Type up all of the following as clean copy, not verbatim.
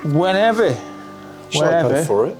Whenever. Shall I go for it?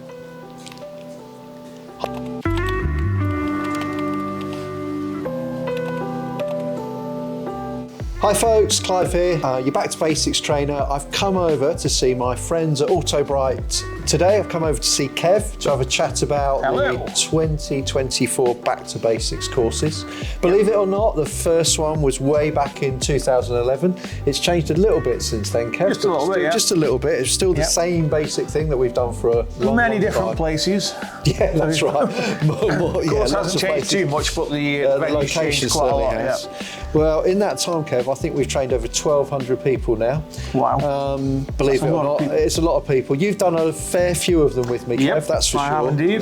Hi folks, Clive here, your Back to Basics trainer. I've come over to see my friends at Autobrite. Today I've come over to see Kev to have a chat about the 2024 Back to Basics courses. Believe it or not, the first one was way back in 2011. It's changed a little bit since then, Kev. Just a little bit, yeah. Just a little bit. It's still the same basic thing that we've done for a long Many time. different places. Yeah, that's right. Of course, hasn't changed too much, but the location quite a lot. has. Well, in that time, Kev, I think we've trained over 1,200 people now. Wow. Believe it or not, it's a lot of people. You've done a fair few of them with me, Kev, that's for sure. I have indeed.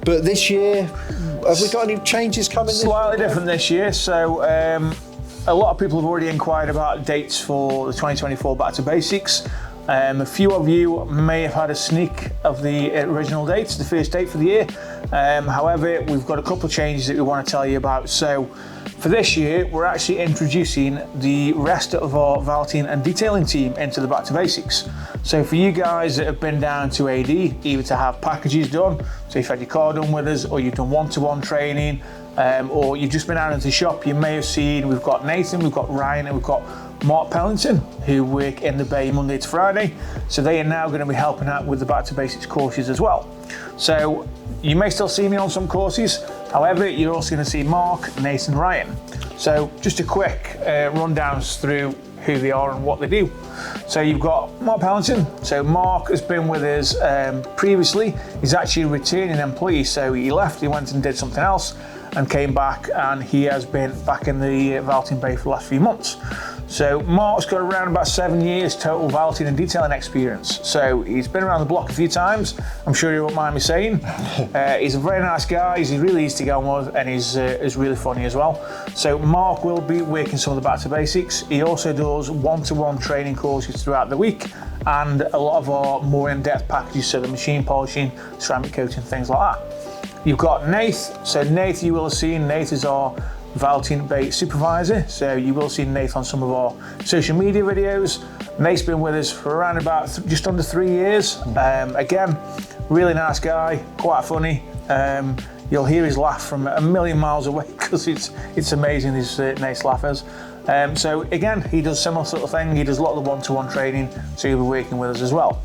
But this year, have we got any changes coming? Slightly different this year. So a lot of people have already inquired about dates for the 2024 Back to Basics. A few of you may have had a sneak of the original dates, the first date for the year. However, we've got a couple of changes that we want to tell you about. So for this year, we're actually introducing the rest of our vaulting and detailing team into the Back to Basics. So for you guys that have been down to AD, either to have packages done, so you've had your car done with us, or you've done one-to-one training, or you've just been out into the shop, you may have seen we've got Nathan, we've got Ryan, and we've got Mark Pellington, who work in the Bay Monday to Friday. So they are now going to be helping out with the Back to Basics courses as well. So you may still see me on some courses. However, you're also going to see Mark, Nathan, Ryan. So just a quick rundown through who they are and what they do. So you've got Mark Pellington. So Mark has been with us previously. He's actually a returning employee. So he left, he went and did something else and came back, and he has been back in the vaulting bay for the last few months. So Mark's got around about 7 years total vaulting and detailing experience. So he's been around the block a few times, I'm sure you won't mind me saying. He's a very nice guy, he's really easy to get on with, and he's really funny as well. So Mark will be working some of the Back to Basics. He also does one-to-one training courses throughout the week, and a lot of our more in-depth packages, so the machine polishing, ceramic coating, things like that. You've got Nath. So Nath, you will have seen, Nath is our vaulting bay supervisor, so you will see Nath on some of our social media videos. Nath's been with us for around about just under 3 years. Again, really nice guy, quite funny. You'll hear his laugh from a million miles away because it's amazing, his Nath's laughers. So again, he does similar sort of thing. He does a lot of the one-to-one training, so he'll be working with us as well.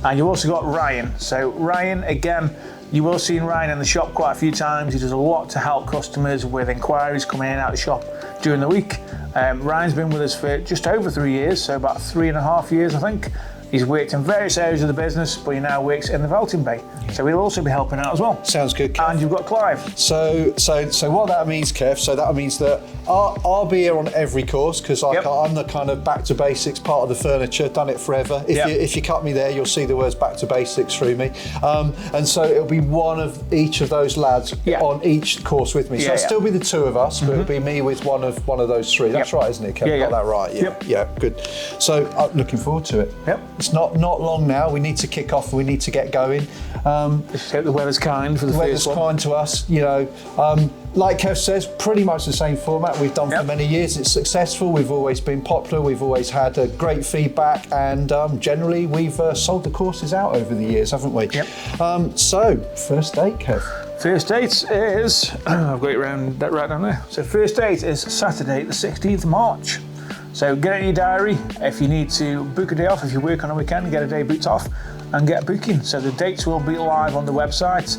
And you've also got Ryan. So Ryan, again, you will see Ryan in the shop quite a few times. He does a lot to help customers with inquiries coming in and out of the shop during the week. Ryan's been with us for just over 3 years, so about 3.5 years, I think. He's worked in various areas of the business, but he now works in the vaulting bay. So he'll also be helping out as well. Sounds good, Kev. And you've got Clive. So what that means, Kev, so that means that I'll be here on every course, because I'm the kind of Back to Basics part of the furniture, done it forever. If you cut me there, you'll see the words Back to Basics through me. And so it'll be one of each of those lads on each course with me. So it'll still be the two of us, but it'll be me with one of those three. That's right, isn't it, Kev? Got that right? Yeah, good. So looking forward to it. It's not long now. We need to kick off. We need to get going. Let's hope the weather's kind for the first one. The weather's kind to us, you know. Like Kev says, pretty much the same format we've done for many years. It's successful. We've always been popular. We've always had a great feedback, and generally we've sold the courses out over the years, haven't we? So first date, Kev. First date is I've got it right down there. So first date is Saturday, the 16th of March. So get it in your diary. If you need to book a day off, if you work on a weekend, get a day booked off and get a booking. So the dates will be live on the website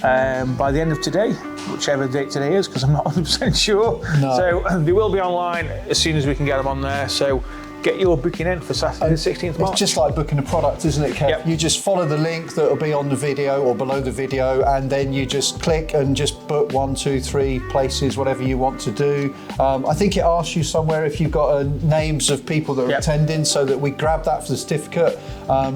by the end of today, whichever date today is, because I'm not 100% sure. So they will be online as soon as we can get them on there. So get your booking in for Saturday the 16th of March. It's just like booking a product, isn't it, Kev? You just follow the link that will be on the video or below the video, and then you just click and just book 1, 2, 3 places, whatever you want to do. I think it asks you somewhere if you've got names of people that are attending, so that we grab that for the certificate.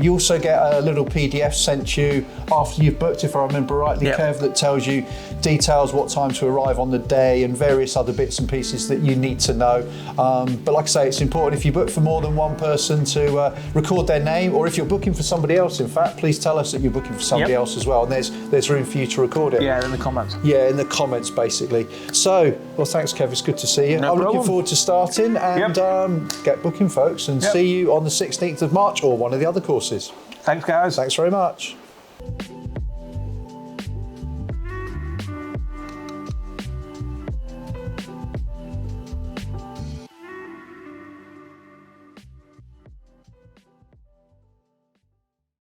You also get a little PDF sent you after you've booked, if I remember rightly, Kev, that tells you details, what time to arrive on the day, and various other bits and pieces that you need to know. But like I say, it's important if you book for for more than one person to record their name, or if you're booking for somebody else, in fact, please tell us that you're booking for somebody else as well, and there's room for you to record it. Yeah, in the comments. Yeah, in the comments, basically. So, well, thanks, Kev. It's good to see you. No I'm problem. looking forward to starting, and get booking, folks, and see you on the 16th of March or one of the other courses. Thanks, guys. Thanks very much.